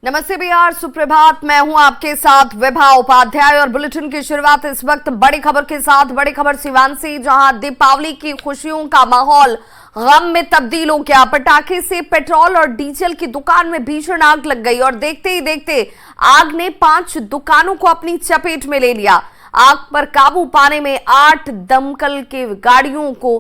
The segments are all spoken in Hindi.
नमस्ते बिहार, सुप्रभात। मैं हूं आपके साथ विभा उपाध्याय और बुलेटिन की शुरुआत इस वक्त बड़ी खबर के साथ। बड़ी खबर सिवान से, जहां दीपावली की खुशियों का माहौल गम में तब्दील हो गया। पटाखे से पेट्रोल और डीजल की दुकान में भीषण आग लग गई और देखते ही देखते आग ने 5 दुकानों को अपनी चपेट में ले लिया। आग पर काबू पाने में 8 दमकल के गाड़ियों को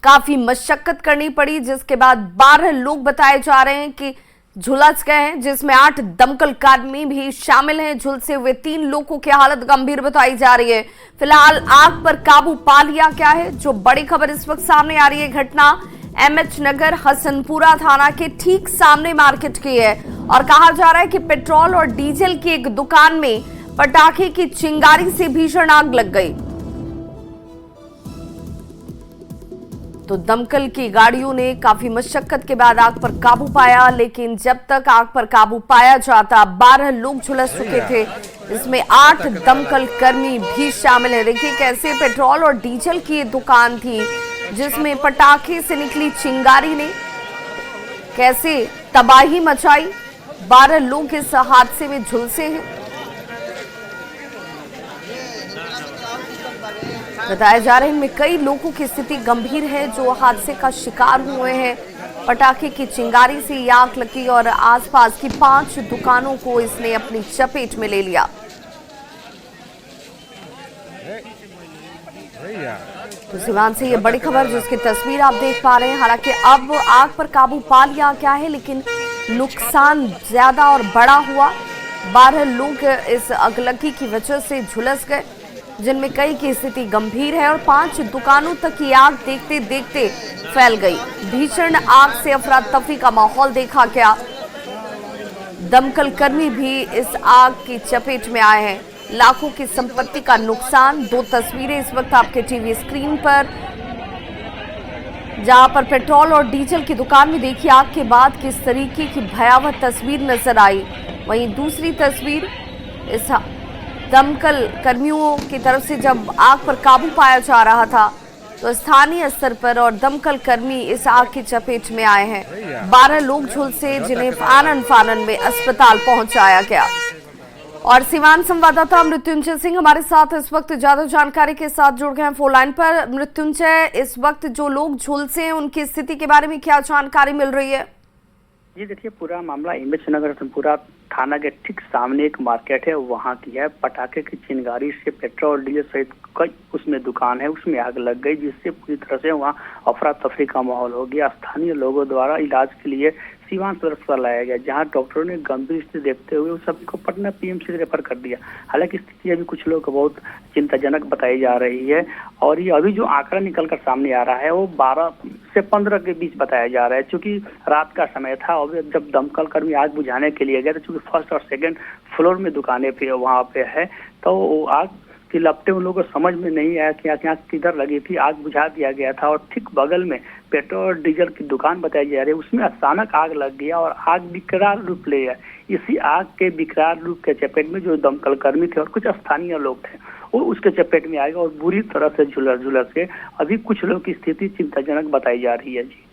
काफी मशक्कत करनी पड़ी, जिसके बाद 12 लोग बताए जा रहे हैं कि झुलस गए हैं, जिसमें 8 दमकल कर्मी भी शामिल हैं। झुलसे हुए 3 लोगों की हालत गंभीर बताई जा रही है। फिलहाल आग पर काबू पा लिया गया है। जो बड़ी खबर इस वक्त सामने आ रही है, घटना एमएच नगर हसनपुरा थाना के ठीक सामने मार्केट की है और कहा जा रहा है कि पेट्रोल और डीजल की एक दुकान में पटाखे की चिंगारी से भीषण आग लग गई। तो दमकल की गाड़ियों ने काफी मशक्कत के बाद आग पर काबू पाया, लेकिन जब तक आग पर काबू पाया जाता 12 लोग झुलस चुके थे। इसमें 8 दमकल कर्मी भी शामिल हैं। देखिए कैसे पेट्रोल और डीजल की दुकान थी, जिसमें पटाखे से निकली चिंगारी ने कैसे तबाही मचाई। 12 लोग इस हादसे में झुलसे हैं। बताया जा रहा है इनमें कई लोगों की स्थिति गंभीर है जो हादसे का शिकार हुए हैं। पटाखे की चिंगारी से आग लगी और आसपास की 5 दुकानों को इसने अपनी चपेट में ले लिया। तो सिवान से ये बड़ी खबर, जिसकी तस्वीर आप देख पा रहे हैं। हालांकि अब आग पर काबू पा लिया गया है, लेकिन नुकसान ज्यादा और बड़ा हुआ। 12 लोग इस अगलगी की वजह से झुलस गए, जिनमें कई की स्थिति गंभीर है और 5 दुकानों तक ये आग देखते देखते फैल गई। भीषण आग से अफरा तफरी का माहौल देखा गया। दमकल कर्मी भी इस आग की चपेट में आए हैं। लाखों की संपत्ति का नुकसान। 2 तस्वीरें इस वक्त आपके टीवी स्क्रीन पर, जहां पर पेट्रोल और डीजल की दुकान में देखिए आग के बाद किस तरीके की भयावह तस्वीर नजर आई। वहीं दूसरी तस्वीर इस दमकल कर्मियों की तरफ से जब आग पर काबू पाया जा रहा था, तो स्थानीय स्तर पर और दमकल कर्मी इस आग की चपेट में आए हैं। 12 लोग झुलसे, जिन्हें आनन फानन में अस्पताल पहुंचाया गया। और सिवान संवाददाता मृत्युंजय सिंह हमारे साथ इस वक्त ज्यादा जानकारी के साथ जुड़ गए हैं फोन लाइन पर। मृत्युंजय, इस वक्त जो लोग झुलसे हैं उनकी स्थिति के बारे में क्या जानकारी मिल रही है? जी देखिए, पूरा मामला एमएच नगर हसनपुरा थाना के ठीक सामने एक मार्केट है, वहाँ की है। पटाखे की चिंगारी से पेट्रोल डीजल सहित कई उसमें दुकान है, उसमें आग लग गई, जिससे पूरी तरह से वहाँ अफरा तफरी का माहौल हो गया। स्थानीय लोगों द्वारा इलाज के लिए सिवान तरफ लाया गया, जहां डॉक्टरों ने गंभीर स्थिति देखते हुए उस सभी को पटना पीएमसी रेफर कर दिया। हालांकि स्थिति अभी कुछ लोग बहुत चिंताजनक बताई जा रही है और ये अभी जो आंकड़ा निकलकर सामने आ रहा है वो 12 से 15 के बीच बताया जा रहा है। क्योंकि रात का समय था और जब दमकल कर्मी आग बुझाने के लिए गए, तो चूंकि फर्स्ट और सेकेंड फ्लोर में दुकानें पे वहाँ पे है, तो आग की लपटें उन लोगों को समझ में नहीं आया कि आग किधर लगी थी। आग बुझा दिया गया था और ठीक बगल में पेट्रोल डीजल की दुकान बताई जा रही है, उसमें अचानक आग लग गया और आग विकराल रूप ले गया। इसी आग के विकराल रूप के चपेट में जो दमकल कर्मी थे और कुछ स्थानीय लोग थे, वो उसके चपेट में आ गए और बुरी तरह से झुलस के अभी कुछ लोगों की स्थिति चिंताजनक बताई जा रही है। जी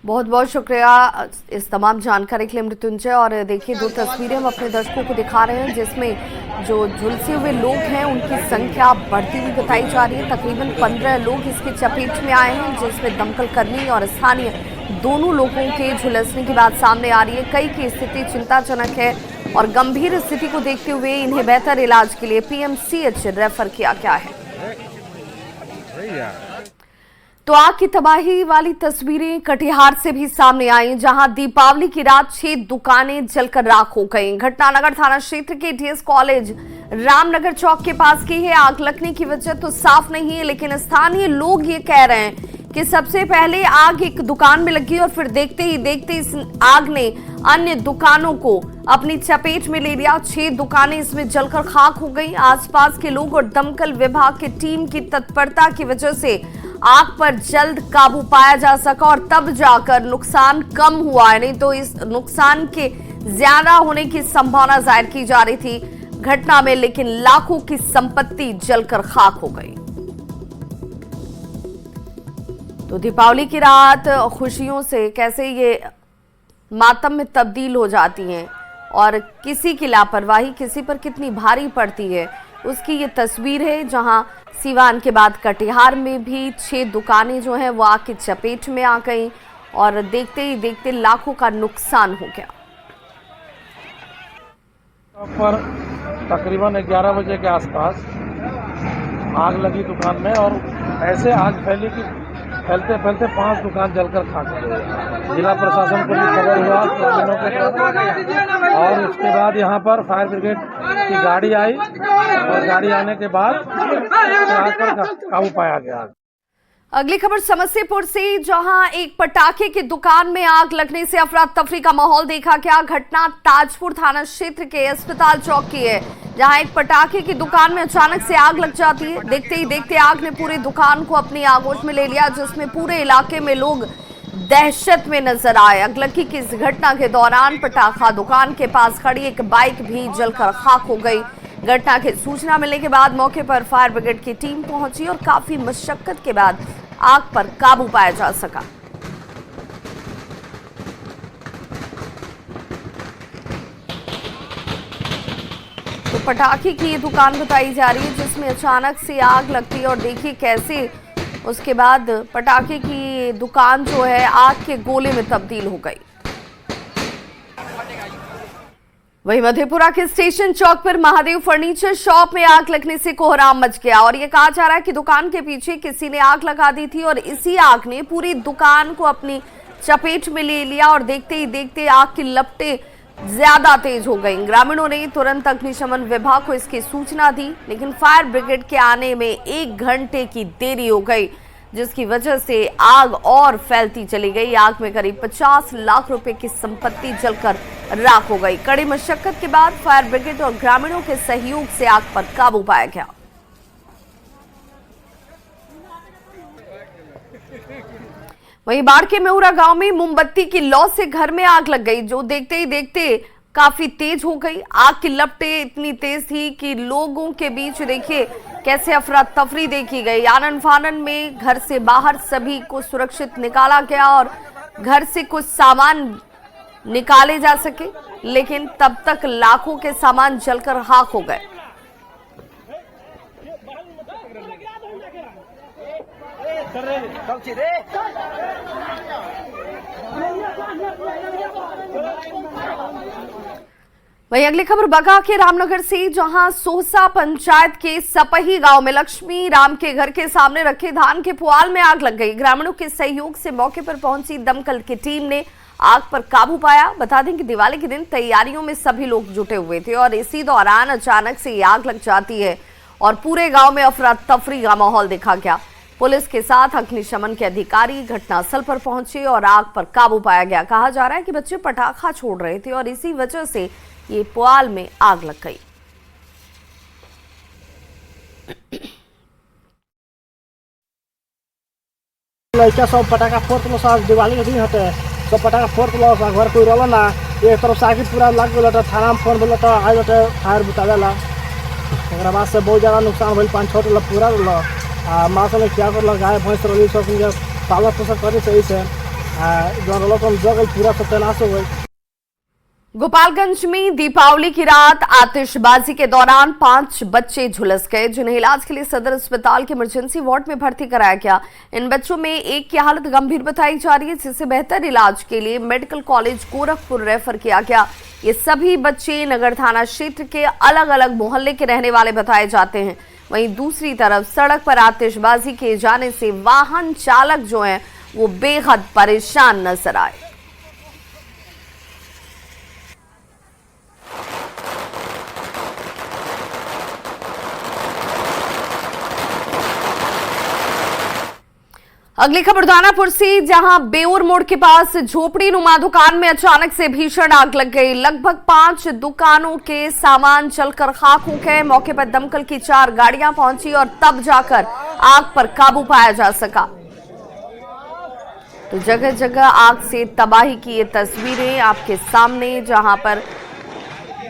बहुत बहुत शुक्रिया इस तमाम जानकारी के लिए मृत्युंजय। और देखिए 2 तस्वीरें हम अपने दर्शकों को दिखा रहे हैं, जिसमें जो झुलसे हुए लोग हैं उनकी संख्या बढ़ती हुई बताई जा रही है। तकरीबन 15 लोग इसकी चपेट में आए हैं, जिसमें दमकल कर्मी और स्थानीय दोनों लोगों के झुलसने की बात सामने आ रही है। कई की स्थिति चिंताजनक है और गंभीर स्थिति को देखते हुए इन्हें बेहतर इलाज के लिए पीएमसीएच रेफर किया गया है। तो आग की तबाही वाली तस्वीरें कटिहार से भी सामने आई, जहां दीपावली की रात 6 दुकानें जलकर राख हो गईं। घटना नगर थाना क्षेत्र के डीएस कॉलेज रामनगर चौक के पास की है। आग लगने की वजह तो साफ नहीं है, लेकिन स्थानीय लोग ये कह रहे हैं कि सबसे पहले आग एक दुकान में लगी और फिर देखते ही देखते इस आग ने अन्य दुकानों को अपनी चपेट में ले लिया। 6 दुकानें इसमें जलकर खाक हो गई। आसपास के लोग और दमकल विभाग की टीम की तत्परता की वजह से आग पर जल्द काबू पाया जा सका और तब जाकर नुकसान कम हुआ है, नहीं तो इस नुकसान के ज्यादा होने की संभावना जाहिर की जा रही थी घटना में, लेकिन लाखों की संपत्ति जलकर खाक हो गई। तो दीपावली की रात खुशियों से कैसे ये मातम में तब्दील हो जाती हैं। और किसी की लापरवाही किसी पर कितनी भारी पड़ती है उसकी ये तस्वीर है, जहां सीवान के बाद कटिहार में भी 6 दुकानें जो हैं वो आग की चपेट में आ गई और देखते ही देखते लाखों का नुकसान हो गया। पर तकरीबन 11 बजे के आसपास आग लगी दुकान में और ऐसे आग फैली कि फैलते फैलते 5 दुकान जलकर खाक हो गई। जिला प्रशासन को भी खबर हुआ ग्रामीणों के द्वारा और उसके बाद यहाँ पर फायर ब्रिगेड की गाड़ी आई और गाड़ी आने के बाद आकर काबू पाया गया। अगली खबर समस्तीपुर से, जहां एक पटाखे की दुकान में आग लगने से अफरा तफरी का माहौल देखा गया। घटना ताजपुर थाना क्षेत्र के अस्पताल चौक की है, जहां एक पटाखे की दुकान में अचानक से आग लग जाती है। देखते ही देखते आग ने पूरी दुकान को अपनी आगोश में ले लिया, जिसमें पूरे इलाके में लोग दहशत में नजर आए। अगलगी की इस घटना के दौरान पटाखा दुकान के पास खड़ी एक बाइक भी जलकर खाक हो गई। घटना की सूचना मिलने के बाद मौके पर फायर ब्रिगेड की टीम पहुंची और काफी मशक्कत के बाद आग पर काबू पाया जा सका। तो पटाखे की ये दुकान बताई जा रही है जिसमें अचानक से आग लगती है और देखिए कैसे उसके बाद पटाखे की दुकान जो है आग के गोले में तब्दील हो गई। वहीं मधेपुरा के स्टेशन चौक पर महादेव फर्नीचर शॉप में आग लगने से कोहराम मच गया और ये कहा जा रहा है कि दुकान के पीछे किसी ने आग लगा दी थी और इसी आग ने पूरी दुकान को अपनी चपेट में ले लिया और देखते ही देखते आग की लपटें ज्यादा तेज हो गई। ग्रामीणों ने तुरंत अग्निशमन विभाग को इसकी सूचना दी, लेकिन फायर ब्रिगेड के आने में 1 घंटे की देरी हो गई, जिसकी वजह से आग और फैलती चली गई। आग में करीब 50 लाख रुपए की संपत्ति जलकर राख हो गई। कड़ी मशक्कत के बाद फायर ब्रिगेड और ग्रामीणों के सहयोग से आग पर काबू पाया गया। वहीं बाढ़ के मेहुरा गांव में मोमबत्ती की लौ से घर में आग लग गई, जो देखते ही देखते काफी तेज हो गई। आग की लपटें इतनी तेज थी कि लोगों के बीच देखिए कैसे अफरा तफरी देखी गई। आनन फानन में घर से बाहर सभी को सुरक्षित निकाला गया और घर से कुछ सामान निकाले जा सके, लेकिन तब तक लाखों के सामान जलकर खाक हो गए। वहीं अगली खबर बगा के रामनगर से, जहां सोहसा पंचायत के सपही गांव में लक्ष्मी राम के घर के सामने रखे धान के पुआल में आग लग गई। ग्रामीणों के सहयोग से मौके पर पहुंची दमकल की टीम ने आग पर काबू पाया। बता दें कि दिवाली के दिन तैयारियों में सभी लोग जुटे हुए थे और इसी दौरान अचानक से ये आग लग जाती है और पूरे गांव में अफरा तफरी का माहौल देखा गया। पुलिस के साथ अग्निशमन के अधिकारी घटनास्थल पर पहुंचे और आग पर काबू पाया गया। कहा जा रहा है कि बच्चे पटाखा छोड़ रहे थे और इसी वजह से ये पुआल में आग लग गई। लड़का सब पटाखा फोड़ सब दिवाली के दिन हटे सब पटाखा फोड़ घर कोई रहा ना, एक तरफ साइकिल पूरा लग गया। थाना में फोन बोला तो आज बटे फायर बुतावेला। एक बाद से बहुत ज़्यादा नुकसान भल, 5-6 टोला पूरा रहा। माँ सब क्या कर गाय भैंस रही सब पालन पोषण करे सही से जो जगह पूरा सत्यानाश हो गई। गोपालगंज में दीपावली की रात आतिशबाजी के दौरान 5 बच्चे झुलस गए, जिन्हें इलाज के लिए सदर अस्पताल के इमरजेंसी वार्ड में भर्ती कराया गया। इन बच्चों में एक की हालत गंभीर बताई जा रही है, जिसे बेहतर इलाज के लिए मेडिकल कॉलेज गोरखपुर रेफर किया गया। ये सभी बच्चे नगर थाना क्षेत्र के अलग अलग मोहल्ले के रहने वाले बताए जाते हैं। वहीं दूसरी तरफ सड़क पर आतिशबाजी किए जाने से वाहन चालक जो है वो बेहद परेशान नजर आए। अगली खबर दानापुर से, जहां बेउर मोड़ के पास झोपड़ी नुमा दुकान में अचानक से भीषण आग लग गई। लगभग 5 दुकानों के सामान जलकर खाक हो गए। मौके पर दमकल की 4 गाड़ियां पहुंची और तब जाकर आग पर काबू पाया जा सका। तो जगह जगह आग से तबाही की ये तस्वीरें आपके सामने, जहां पर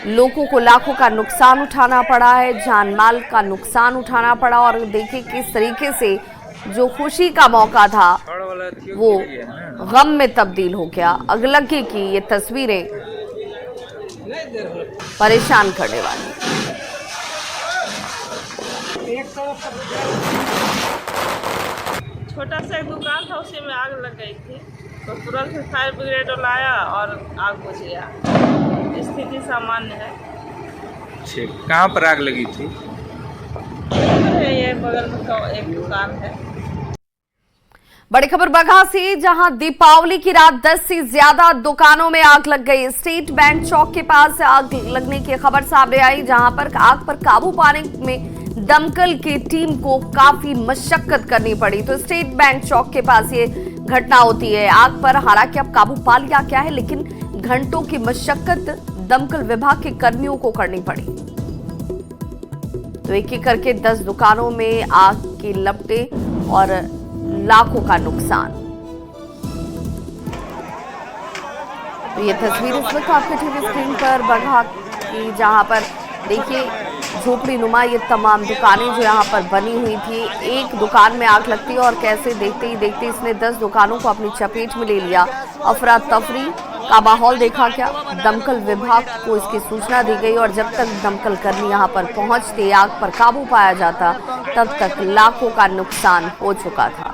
लोगों को लाखों का नुकसान उठाना पड़ा है, जान माल का नुकसान उठाना पड़ा। और देखिए किस तरीके से जो खुशी का मौका था वो गम में तब्दील हो गया। अगलगी की ये तस्वीरें परेशान करने वाली। छोटा सा एक दुकान था, उसी में आग लग गई थी, तो तुरंत फायर ब्रिगेड वाला आया और आग बुझ गया। स्थिति सामान्य है। कहाँ पर आग लगी थी? ये बगल में एक दुकान है। बड़ी खबर बगहा से, जहां दीपावली की रात 10 से ज्यादा दुकानों में आग लग गई। स्टेट बैंक चौक के पास आग लगने की खबर सामने आई, जहां पर आग पर काबू पाने में दमकल की टीम को काफी मशक्कत करनी पड़ी। तो स्टेट बैंक चौक के पास ये घटना होती है। आग पर हालांकि अब काबू पा लिया गया है, लेकिन घंटों की मशक्कत दमकल विभाग के कर्मियों को करनी पड़ी। तो एक एक करके 10 दुकानों में आग की लपटें और लाखों का नुकसान। तो ये तस्वीर इस वक्त आपके टीवी स्क्रीन पर बगहा की, जहां पर देखिए झोपड़ी नुमा ये तमाम दुकानें जो यहाँ पर बनी हुई थी। एक दुकान में आग लगती है और कैसे देखते ही देखते इसने 10 दुकानों को अपनी चपेट में ले लिया। अफरा तफरी का माहौल देखा गया। दमकल विभाग को इसकी सूचना दी गई और जब तक दमकल कर्मी यहाँ पर पहुंचते, आग पर काबू पाया जाता, तब तक लाखों का नुकसान हो चुका था।